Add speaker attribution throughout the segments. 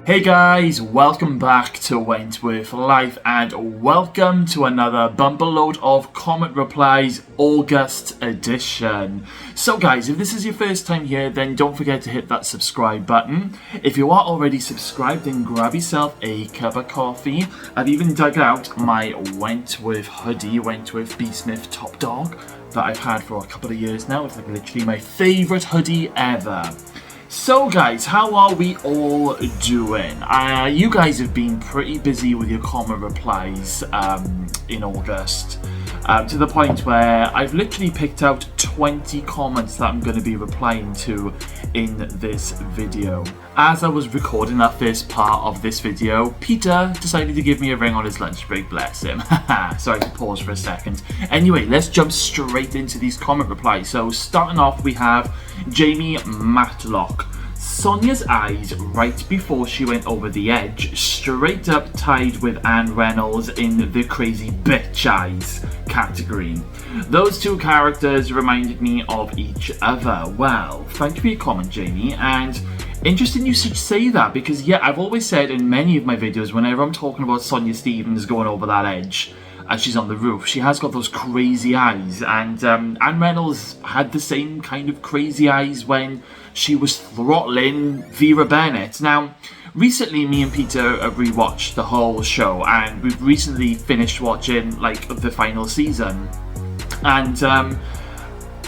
Speaker 1: Hey guys, welcome back to Wentworth Life and welcome to another bumper load of comment replies August edition. So guys, if this is your first time here, then don't forget to hit that subscribe button. If you are already subscribed, then grab yourself a cup of coffee. I've even dug out my Wentworth hoodie, Wentworth B-Smith Top Dog, that I've had for a couple of years now. It's like literally my favourite hoodie ever. So guys, how are we all doing? You guys have been pretty busy with your comment replies in August, to the point where I've literally picked out 20 comments that I'm going to be replying to in this video. As I was recording that first part of this video, Peter decided to give me a ring on his lunch break, bless him. So I can pause for a second. Anyway, let's jump straight into these comment replies. So starting off, we have Jamie Matlock. Sonia's eyes right before she went over the edge, straight up tied with Anne Reynolds in the crazy bitch eyes category. Those two characters reminded me of each other. Well, thank you for your comment, Jamie, and interesting you should say that, because yeah, I've always said in many of my videos, whenever I'm talking about Sonia Stevens going over that edge as she's on the roof, she has got those crazy eyes, and Anne Reynolds had the same kind of crazy eyes when she was throttling Vera Bennett. Now, recently me and Peter have rewatched the whole show, and we've recently finished watching like the final season, and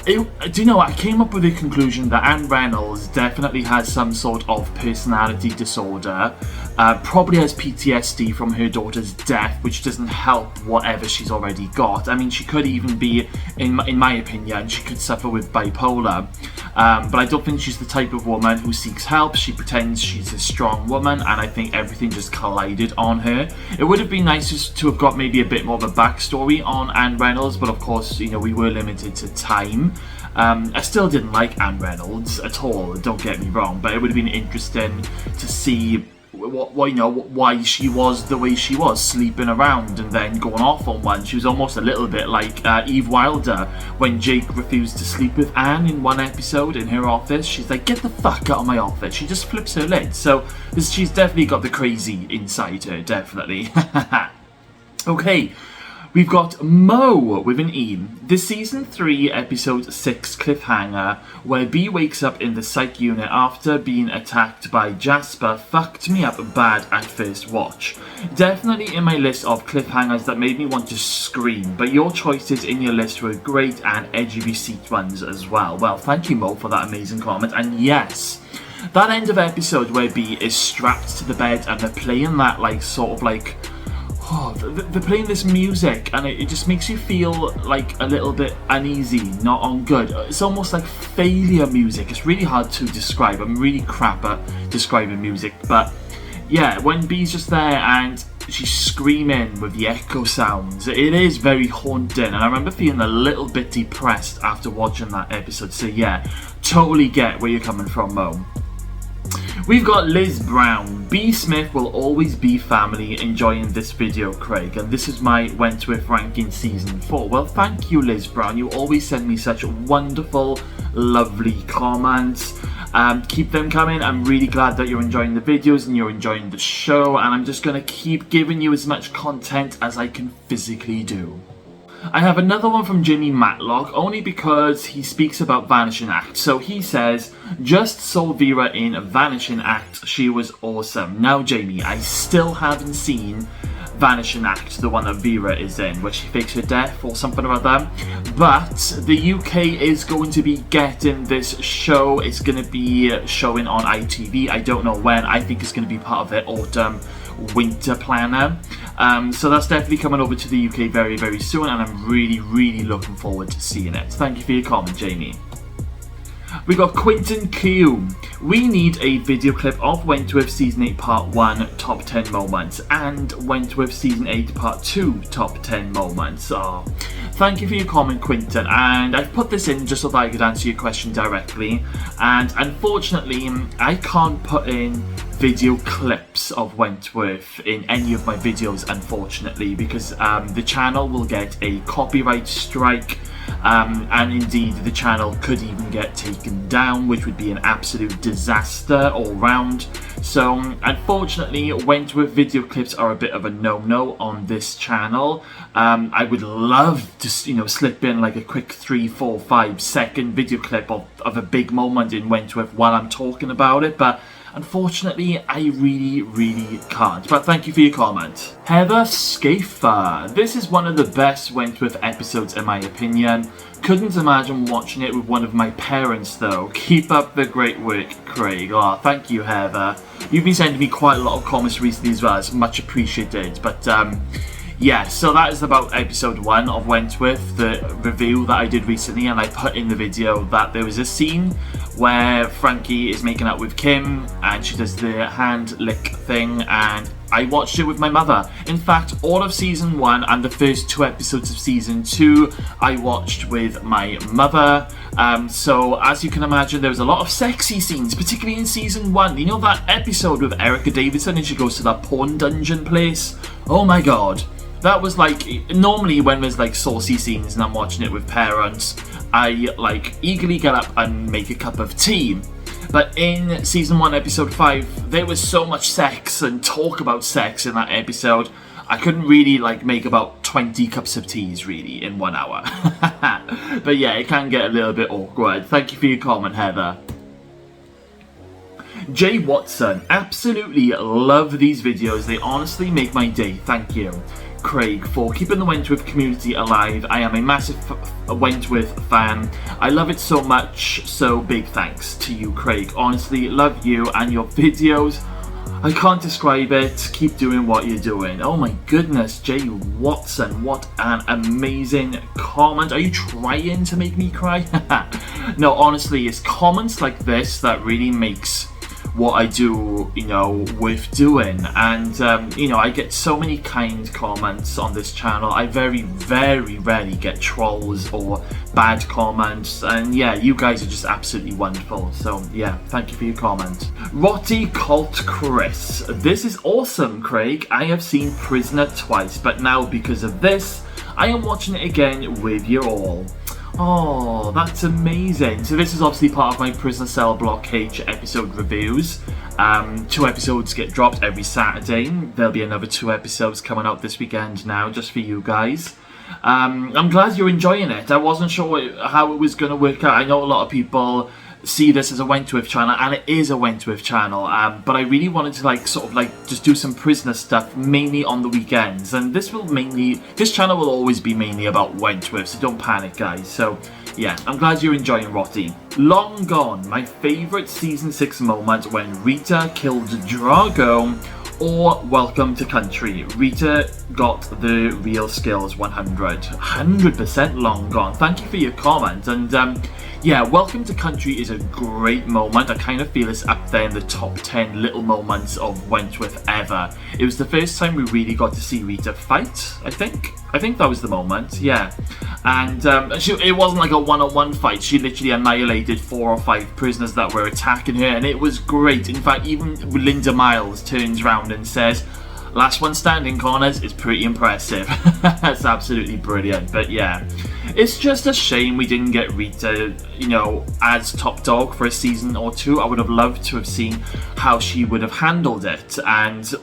Speaker 1: do you know, I came up with the conclusion that Anne Reynolds definitely has some sort of personality disorder, probably has PTSD from her daughter's death, which doesn't help whatever she's already got. I mean, she could even be, in my opinion, she could suffer with bipolar, but I don't think she's the type of woman who seeks help. She pretends she's a strong woman, and I think everything just collided on her. It would have been nice to have got maybe a bit more of a backstory on Anne Reynolds, but of course, you know, we were limited to time. I still didn't like Anne Reynolds at all, don't get me wrong, but it would have been interesting to see why she was the way she was, sleeping around and then going off on one. She was almost a little bit like Eve Wilder when Jake refused to sleep with Anne in one episode in her office. She's like, get the fuck out of my office. She just flips her lid. So she's definitely got the crazy inside her, definitely. Okay. We've got Mo with an E. The season 3 episode 6 cliffhanger where B wakes up in the psych unit after being attacked by Jasper fucked me up bad at first watch. Definitely in my list of cliffhangers that made me want to scream, but your choices in your list were great and edge of your seat ones as well. Well, thank you, Mo, for that amazing comment. And yes, that end of episode where B is strapped to the bed and they're playing that they're playing this music, and it just makes you feel like a little bit uneasy, not on good. It's almost like failure music. It's really hard to describe. I'm really crap at describing music, but yeah, when B's just there and she's screaming with the echo sounds, it is very haunting, and I remember feeling a little bit depressed after watching that episode. So yeah, totally get where you're coming from, Mo. We've got Liz Brown. B. Smith will always be family, enjoying this video, Craig. And this is my Wentworth ranking season 4. Well, thank you, Liz Brown. You always send me such wonderful, lovely comments. Keep them coming. I'm really glad that you're enjoying the videos and you're enjoying the show. And I'm just going to keep giving you as much content as I can physically do. I have another one from Jamie Matlock, only because he speaks about Vanishing Act. So he says, just saw Vera in Vanishing Act, she was awesome. Now Jamie, I still haven't seen Vanishing Act, the one that Vera is in, where she fakes her death or something about that. But the UK is going to be getting this show. It's going to be showing on ITV. I don't know when. I think it's going to be part of their autumn winter planner. So that's definitely coming over to the UK very, very soon, and I'm really, really looking forward to seeing it. Thank you for your comment, Jamie. We got Quentin Q. We need a video clip of Wentworth Season 8 Part 1 Top 10 Moments and Wentworth Season 8 Part 2 Top 10 Moments. Oh, thank you for your comment, Quentin, and I've put this in just so that I could answer your question directly, and unfortunately I can't put in video clips of Wentworth in any of my videos, unfortunately, because the channel will get a copyright strike and indeed the channel could even get taken down, which would be an absolute disaster all round. So unfortunately, Wentworth video clips are a bit of a no-no on this channel. I would love to, slip in like a quick 3, 4, 5 second video clip of a big moment in Wentworth while I'm talking about it, but unfortunately, I really can't. But thank you for your comment. Heather Schaefer. This is one of the best Wentworth episodes in my opinion. Couldn't imagine watching it with one of my parents though. Keep up the great work, Craig. Oh, thank you, Heather. You've been sending me quite a lot of comments recently as well. It's much appreciated. But yeah, so that is about episode 1 of Wentworth, the review that I did recently, and I put in the video that there was a scene where Frankie is making out with Kim and she does the hand lick thing, and I watched it with my mother. In fact, all of season 1 and the first 2 episodes of season 2 I watched with my mother. So as you can imagine, there was a lot of sexy scenes, particularly in season 1. You know that episode with Erica Davidson and she goes to that porn dungeon place? Oh my god. That was like, normally when there's like saucy scenes and I'm watching it with parents, I like eagerly get up and make a cup of tea. But in season 1 episode 5, there was so much sex and talk about sex in that episode, I couldn't really like make about 20 cups of teas really in 1 hour. But yeah, it can get a little bit awkward. Thank you for your comment, Heather. Jay Watson, absolutely love these videos. They honestly make my day. Thank you, Craig, for keeping the Wentworth community alive. I am a massive Wentworth fan. I love it so much, so big thanks to you, Craig. Honestly, love you and your videos. I can't describe it. Keep doing what you're doing. Oh my goodness, Jay Watson, what an amazing comment. Are you trying to make me cry? No, honestly, it's comments like this that really makes what I do, worth doing. And I get so many kind comments on this channel. I very rarely get trolls or bad comments, and yeah, you guys are just absolutely wonderful. So yeah, thank you for your comment. Rotty Cult Chris, this is awesome, Craig. I have seen Prisoner twice, but now because of this, I am watching it again with you all. Oh, that's amazing. So this is obviously part of my Prisoner Cell Block H episode reviews. 2 episodes get dropped every Saturday. There'll be another 2 episodes coming out this weekend now, just for you guys. I'm glad you're enjoying it. I wasn't sure how it was going to work out. I know a lot of people see this as a Wentworth channel, and it is a Wentworth channel, but I really wanted to just do some Prisoner stuff mainly on the weekends, and this channel will always be mainly about Wentworth, so don't panic, guys. So yeah, I'm glad you're enjoying Rotty. Long Gone, my favourite season 6 moment when Rita killed Drago, or Welcome to Country. Rita got the real skills 100% Long Gone. Thank you for your comment. And yeah, Welcome to Country is a great moment. I kind of feel it's up there in the top 10 little moments of Wentworth ever. It was the first time we really got to see Rita fight, I think. I think that was the moment, yeah. And it wasn't like a one-on-one fight. She literally annihilated 4 or 5 prisoners that were attacking her, and it was great. In fact, even Linda Miles turns around and says, "Last one standing, Connors," is pretty impressive. That's absolutely brilliant. But yeah, it's just a shame we didn't get Rita, as top dog for a season or 2. I would have loved to have seen how she would have handled it, and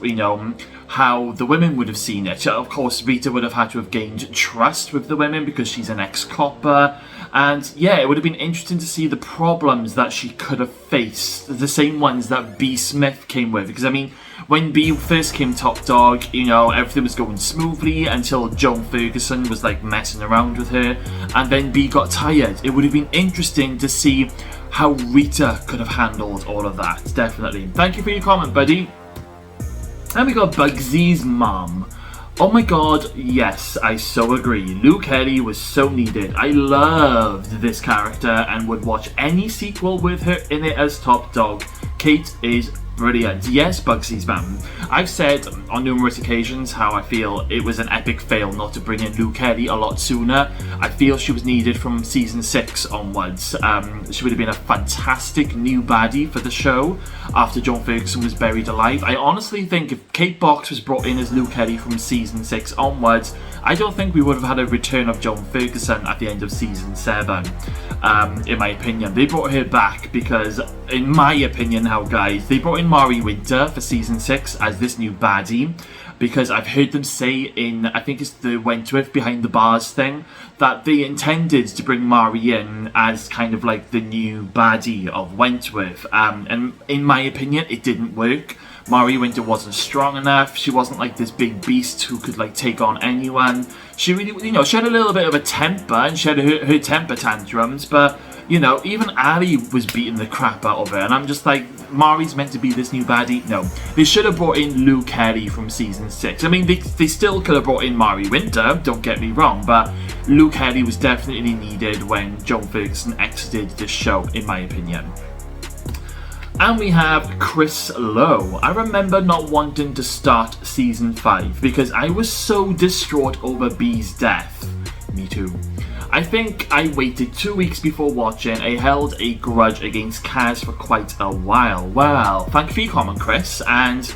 Speaker 1: how the women would have seen it. Of course, Rita would have had to have gained trust with the women because she's an ex-copper. And yeah, it would have been interesting to see the problems that she could have faced, the same ones that B. Smith came with. Because I mean, when B first came top dog, everything was going smoothly until Joan Ferguson was like messing around with her, and then B got tired. It would have been interesting to see how Rita could have handled all of that, definitely. Thank you for your comment, buddy. And we got Bugsy's mum. Oh my god, yes, I so agree. Luke Kelly was so needed. I loved this character and would watch any sequel with her in it as top dog. Kate is brilliant. Yes, Bugsy's mum. I've said on numerous occasions how I feel it was an epic fail not to bring in Luke Kelly a lot sooner. I feel she was needed from season 6 onwards. She would have been a fantastic new baddie for the show after John Ferguson was buried alive. I honestly think if Kate Box was brought in as Luke Kelly from season 6 onwards, I don't think we would have had a return of Joan Ferguson at the end of season 7, in my opinion. They brought her back because, in my opinion now, guys, they brought in Mari Winter for season 6 as this new baddie, because I've heard them say in, I think it's the Wentworth Behind the Bars thing, that they intended to bring Mari in as kind of like the new baddie of Wentworth. And in my opinion, it didn't work. Mari Winter wasn't strong enough. She wasn't like this big beast who could like take on anyone. She really, she had a little bit of a temper, and she had her temper tantrums, but, even Ali was beating the crap out of her, and I'm just like, Mari's meant to be this new baddie? No. They should have brought in Lou Kelly from season 6. I mean, they still could have brought in Mari Winter, don't get me wrong, but Lou Kelly was definitely needed when Joan Ferguson exited the show, in my opinion. And we have Chris Lowe. I remember not wanting to start season 5 because I was so distraught over Bee's death. Me too. I think I waited 2 weeks before watching. I held a grudge against Kaz for quite a while. Well, thank you for your comment, Chris. And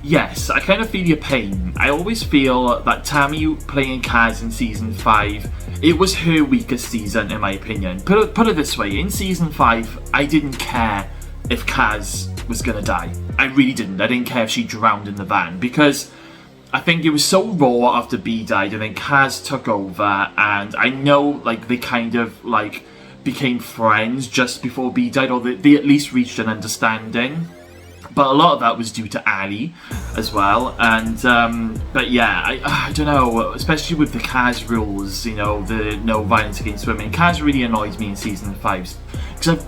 Speaker 1: yes, I kind of feel your pain. I always feel that Tammy playing Kaz in season 5, it was her weakest season, in my opinion. Put it this way, in season 5, I didn't care if Kaz was gonna die. I really didn't. I didn't care if she drowned in the van, because I think it was so raw after B died, and then Kaz took over, and I know like they kind of like became friends just before B died, or they at least reached an understanding. But a lot of that was due to Ali as well, and but yeah, I don't know, especially with the Kaz rules, the no violence against women. Kaz really annoys me in season 5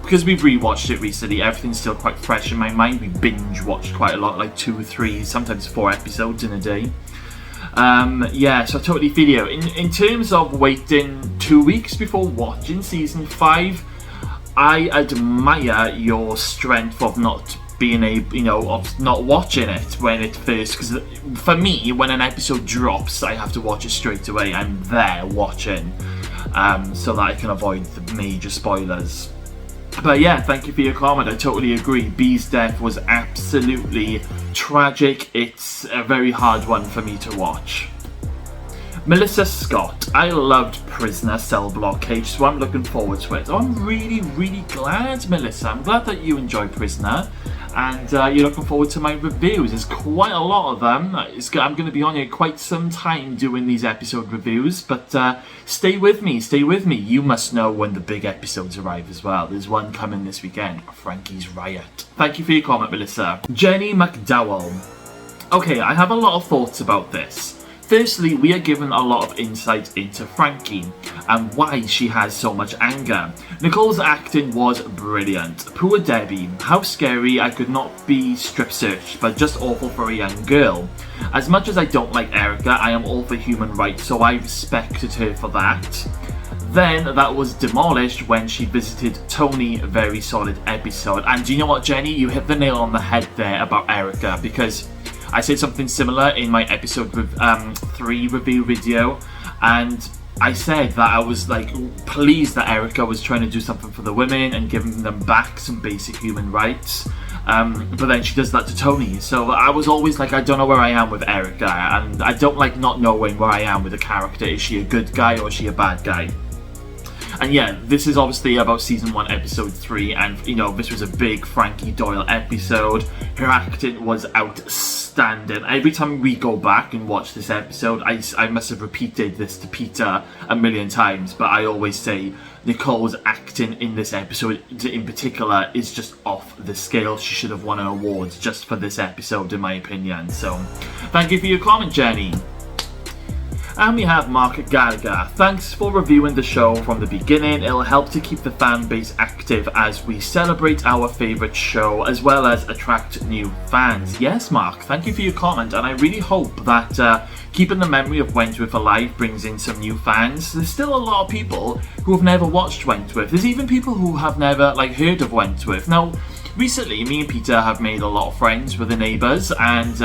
Speaker 1: because we've rewatched it recently. Everything's still quite fresh in my mind. We binge watched quite a lot, like 2 or 3, sometimes 4 episodes in a day. Yeah, so I totally feel you. In terms of waiting 2 weeks before watching season 5, I admire your strength of not being of not watching it when it first, because for me, when an episode drops, I have to watch it straight away. I'm there watching, so that I can avoid the major spoilers. But yeah, thank you for your comment. I totally agree. Bee's death was absolutely tragic. It's a very hard one for me to watch. Melissa Scott. I loved Prisoner Cell Blockade, so I'm looking forward to it. Oh, I'm really, really glad, Melissa. I'm glad that you enjoy Prisoner, and you're looking forward to my reviews. There's quite a lot of them. I'm going to be on here quite some time doing these episode reviews, but stay with me, You must know when the big episodes arrive as well. There's one coming this weekend, Frankie's Riot. Thank you for your comment, Melissa. Jenny McDowell. Okay, I have a lot of thoughts about this. Firstly, we are given a lot of insight into Frankie and why she has so much anger. Nicole's acting was brilliant. Poor Debbie, how scary. I could not be strip searched, but just awful for a young girl. As much as I don't like Erica, I am all for human rights, so I respected her for that. Then that was demolished when she visited Tony. Very solid episode. And do you know what, Jenny? You hit the nail on the head there about Erica, because I said something similar in my episode 3 review video, and I said that I was like pleased that Erica was trying to do something for the women and giving them back some basic human rights, but then she does that to Tony. So I was always like, I don't know where I am with Erica, and I don't like not knowing where I am with a character. Is she a good guy or is she a bad guy? And yeah, this is obviously about season 1, episode 3, and this was a big Frankie Doyle episode. Her acting was outstanding. Every time we go back and watch this episode, I must have repeated this to Peter a million times, but I always say Nicole's acting in this episode in particular is just off the scale. She should have won an award just for this episode, in my opinion. So thank you for your comment, Jenny. And we have Mark Gaga. Thanks for reviewing the show from the beginning. It'll help to keep the fan base active as we celebrate our favourite show, as well as attract new fans. Yes, Mark, thank you for your comment, and I really hope that keeping the memory of Wentworth alive brings in some new fans. There's still a lot of people who have never watched Wentworth. There's even people who have never heard of Wentworth. Now, recently, me and Peter have made a lot of friends with the neighbours, and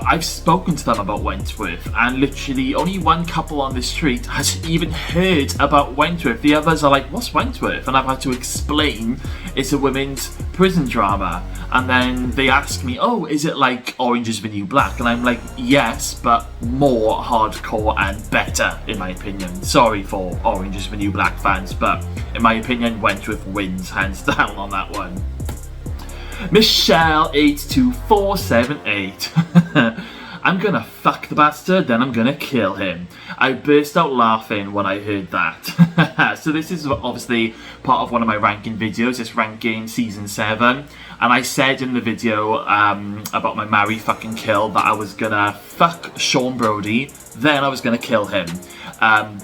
Speaker 1: I've spoken to them about Wentworth, and literally only one couple on the street has even heard about Wentworth. The others are like, what's Wentworth? And I've had to explain it's a women's prison drama. And then they ask me, oh, is it like Orange is the New Black? And I'm like, yes, but more hardcore and better, in my opinion. Sorry for Orange is the New Black fans, but in my opinion, Wentworth wins hands down on that one. Michelle82478. I'm gonna fuck the bastard, then I'm gonna kill him. I burst out laughing when I heard that. So this is obviously part of one of my ranking videos. It's ranking season 7. And I said in the video about my marry, fucking kill that I was gonna fuck Sean Brody, then I was gonna kill him.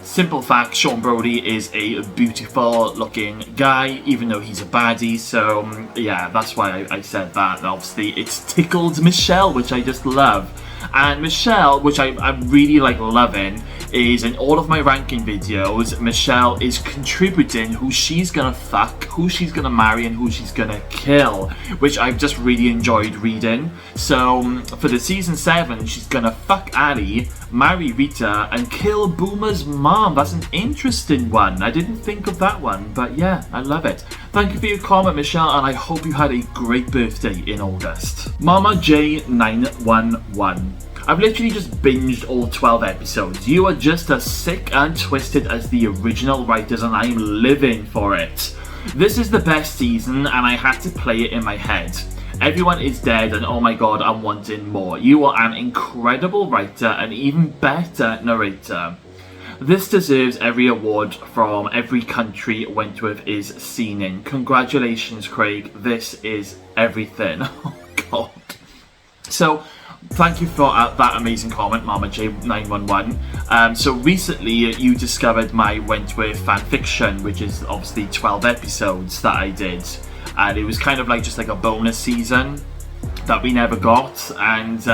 Speaker 1: Simple fact, Sean Brody is a beautiful looking guy, even though he's a baddie, so yeah, that's why I said that. And obviously it's tickled Michelle, which I just love. And Michelle, which I'm really like loving, is in all of my ranking videos, Michelle is contributing who she's gonna fuck, who she's gonna marry, and who she's gonna kill, which I've just really enjoyed reading. So for the season 7, she's gonna fuck Ali, marry Rita, and kill Boomer's mom. That's an interesting one. I didn't think of that one, but yeah, I love it. Thank you for your comment, Michelle, and I hope you had a great birthday in August. Mama J911. I've literally just binged all 12 episodes. You are just as sick and twisted as the original writers, and I'm living for it. This is the best season, and I had to play it in my head. Everyone is dead, and oh my god, I'm wanting more. You are an incredible writer and even better narrator. This deserves every award from every country Wentworth is seen in. Congratulations, Craig. This is everything. Oh god. So, thank you for that amazing comment, Mama J911. So recently you discovered my Wentworth fanfiction, which is obviously 12 episodes that I did. And it was kind of like just like a bonus season that we never got. And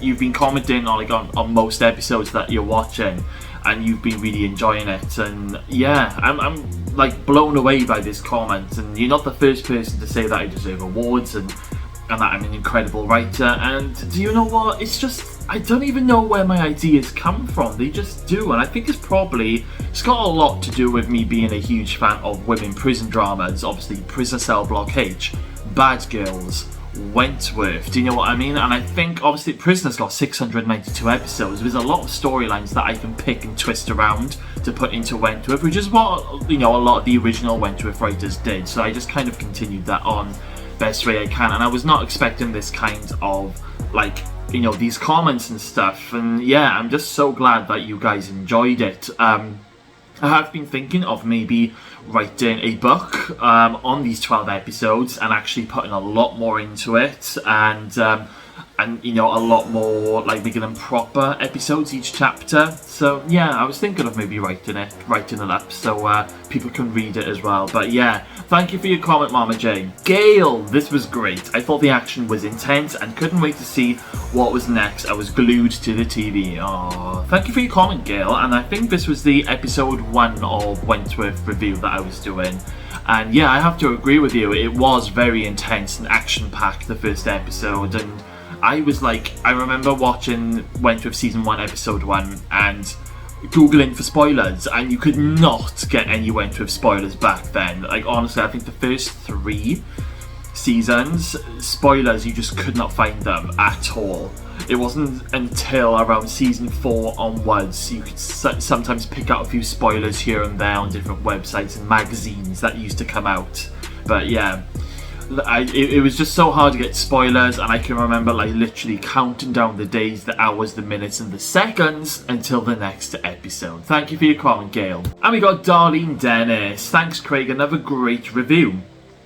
Speaker 1: you've been commenting on most episodes that you're watching, and you've been really enjoying it. And yeah, I'm like blown away by this comment. And you're not the first person to say that I deserve awards and that I'm an incredible writer. And do you know what? It's just, I don't even know where my ideas come from. They just do. And I think it's got a lot to do with me being a huge fan of women prison dramas. Obviously, Prison Cell Block H, Bad Girls, Wentworth. Do you know what I mean? And I think obviously Prisoner's got 692 episodes. There's a lot of storylines that I can pick and twist around to put into Wentworth, which is what, you know, a lot of the original Wentworth writers did. So I just kind of continued that on best way I can, and I was not expecting this kind of, like, you know, these comments and stuff. And yeah, I'm just so glad that you guys enjoyed it. I have been thinking of maybe writing a book on these 12 episodes and actually putting a lot more into it, and you know, a lot more, like, making them proper episodes each chapter. So yeah, I was thinking of maybe writing it up so people can read it as well. But yeah, thank you for your comment, Mama Jane. Gail, this was great. I thought the action was intense and couldn't wait to see what was next. I was glued to the TV. Oh, thank you for your comment, Gail. And I think this was the episode 1 of Wentworth review that I was doing. And yeah, I have to agree with you. It was very intense and action-packed, the first episode. And I was like, I remember watching Wentworth season 1, episode 1, and googling for spoilers, and you could not get any Wentworth spoilers back then. Like, honestly, I think the first 3 seasons, spoilers, you just could not find them at all. It wasn't until around season 4 onwards you could sometimes pick out a few spoilers here and there on different websites and magazines that used to come out. But yeah, it was just so hard to get spoilers, and I can remember like literally counting down the days, the hours, the minutes and the seconds until the next episode. Thank you for your comment, Gail. And we got Darlene Dennis. Thanks, Craig, another great review.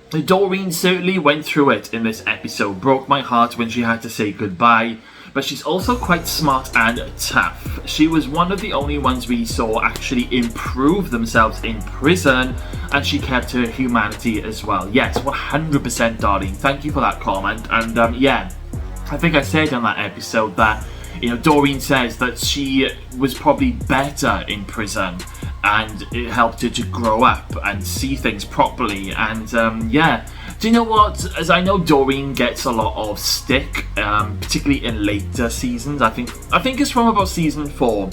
Speaker 1: Doreen certainly went through it in this episode. Broke my heart when she had to say goodbye, but she's also quite smart and tough. She was one of the only ones we saw actually improve themselves in prison, and she kept her humanity as well. Yes, 100%, Darlene. Thank you for that comment. And yeah, I think I said on that episode that, you know, Doreen says that she was probably better in prison, and it helped her to grow up and see things properly. And yeah, Do you know what? As I know, Doreen gets a lot of stick, particularly in later seasons. I think it's from about season 4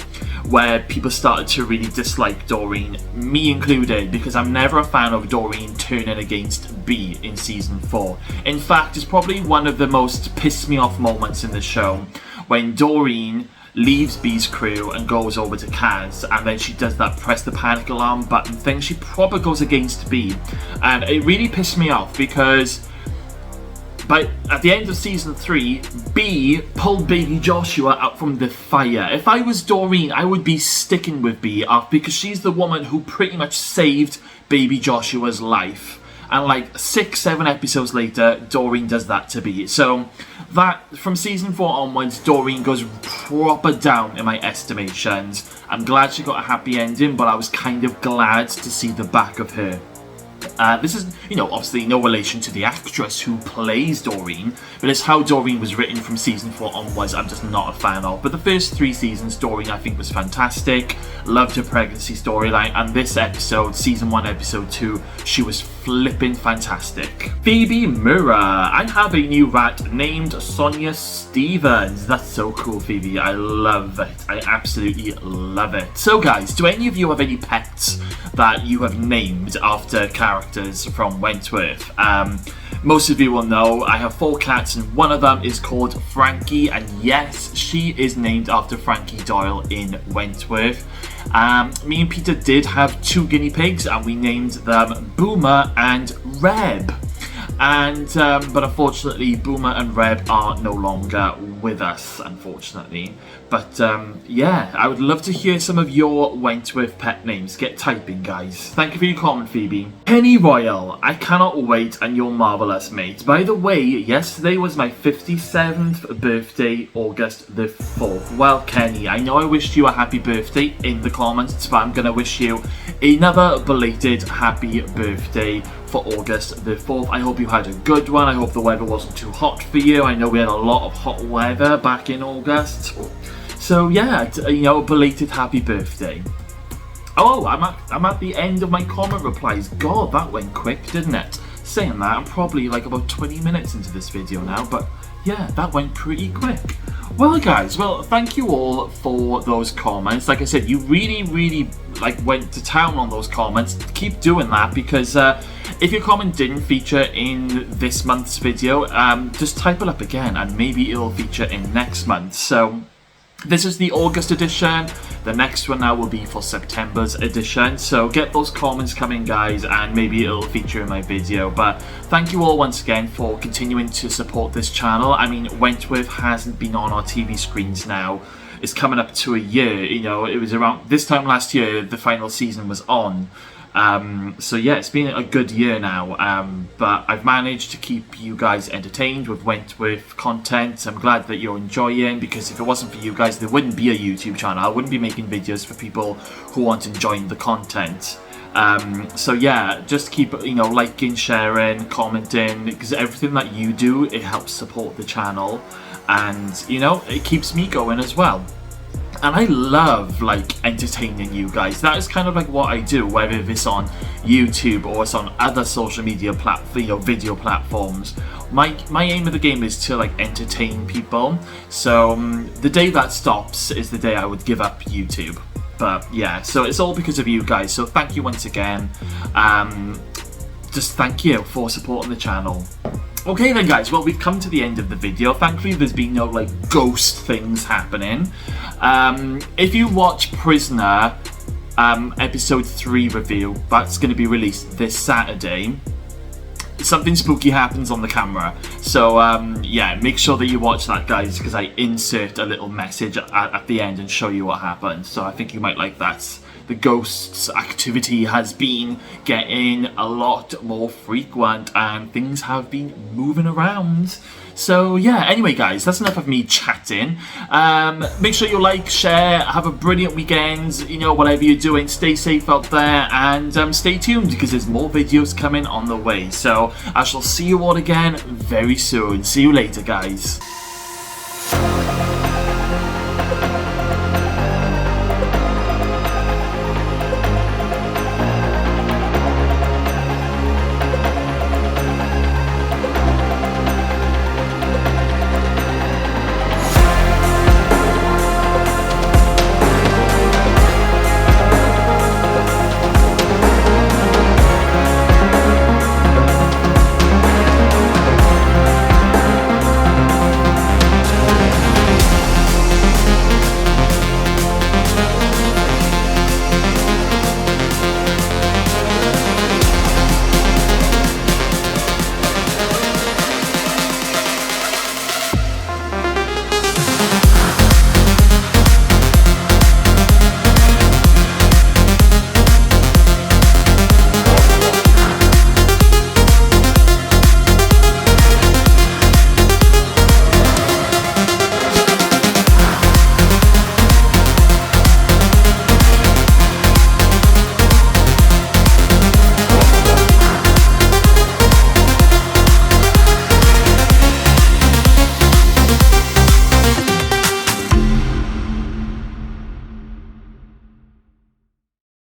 Speaker 1: where people started to really dislike Doreen, me included, because I'm never a fan of Doreen turning against B in season 4. In fact, it's probably one of the most piss me off moments in the show when Doreen leaves B's crew and goes over to Kaz, and then she does that press the panic alarm button thing. She proper goes against B, and it really pissed me off because at the end of season 3, B pulled baby Joshua out from the fire. If I was Doreen, I would be sticking with B because she's the woman who pretty much saved baby Joshua's life. And like 6-7 episodes later, Doreen does that to B. So that from season 4 onwards, Doreen goes proper down in my estimations. I'm glad she got a happy ending, but I was kind of glad to see the back of her. This is, obviously no relation to the actress who plays Doreen, but it's how Doreen was written from season 4 onwards I'm just not a fan of. But the first 3 seasons, Doreen I think was fantastic. Loved her pregnancy storyline, and this episode, season 1, episode 2, she was flipping fantastic. Phoebe Mirror. I have a new rat named Sonia Stevens. That's so cool, Phoebe. I love it. I absolutely love it. So guys, do any of you have any pets that you have named after characters from Wentworth? Most of you will know I have 4 cats, and one of them is called Frankie, and yes, she is named after Frankie Doyle in Wentworth. Me and Peter did have 2 guinea pigs, and we named them Boomer and Reb. But unfortunately, Boomer and Reb are no longer with us, unfortunately. But yeah, I would love to hear some of your Wentworth pet names. Get typing, guys. Thank you for your comment, Phoebe. Penny Royal. I cannot wait, and you're marvellous, mate. By the way, yesterday was my 57th birthday, August the 4th. Well, Kenny, I know I wished you a happy birthday in the comments, but I'm going to wish you another belated happy birthday for August the 4th. I hope you had a good one. I hope the weather wasn't too hot for you. I know we had a lot of hot weather back in August. So yeah, belated happy birthday. Oh, I'm at the end of my comment replies. God, that went quick, didn't it? Saying that, I'm probably like about 20 minutes into this video now, but yeah, that went pretty quick. Well guys, thank you all for those comments. Like I said, you really went to town on those comments. Keep doing that, because if your comment didn't feature in this month's video, just type it up again and maybe it'll feature in next month. So this is the August edition. The next one now will be for September's edition. So get those comments coming, guys, and maybe it'll feature in my video. But thank you all once again for continuing to support this channel. I mean, Wentworth hasn't been on our TV screens now. It's coming up to a year. It was around this time last year the final season was on. So yeah, it's been a good year now, but I've managed to keep you guys entertained with Wentworth content. I'm glad that you're enjoying, because if it wasn't for you guys, there wouldn't be a YouTube channel. I wouldn't be making videos for people who aren't enjoying the content. So yeah, just keep liking, sharing, commenting, because everything that you do, it helps support the channel, and it keeps me going as well. And I love entertaining you guys. That is kind of what I do, whether it's on YouTube or it's on other social media video platforms. My aim of the game is to entertain people. So the day that stops is the day I would give up YouTube. But yeah, so it's all because of you guys. So thank you once again. Just thank you for supporting the channel. Okay then guys, we've come to the end of the video. Thankfully there's been no ghost things happening. If you watch Prisoner episode 3 review, that's going to be released this Saturday, something spooky happens on the camera. So yeah, make sure that you watch that, guys, because I insert a little message at the end and show you what happened. So I think you might like that. The ghosts activity has been getting a lot more frequent, and things have been moving around. So yeah, anyway guys, that's enough of me chatting. Make sure you like, share, have a brilliant weekend, whatever you're doing, stay safe out there, and stay tuned, because there's more videos coming on the way. So I shall see you all again very soon. See you later, guys.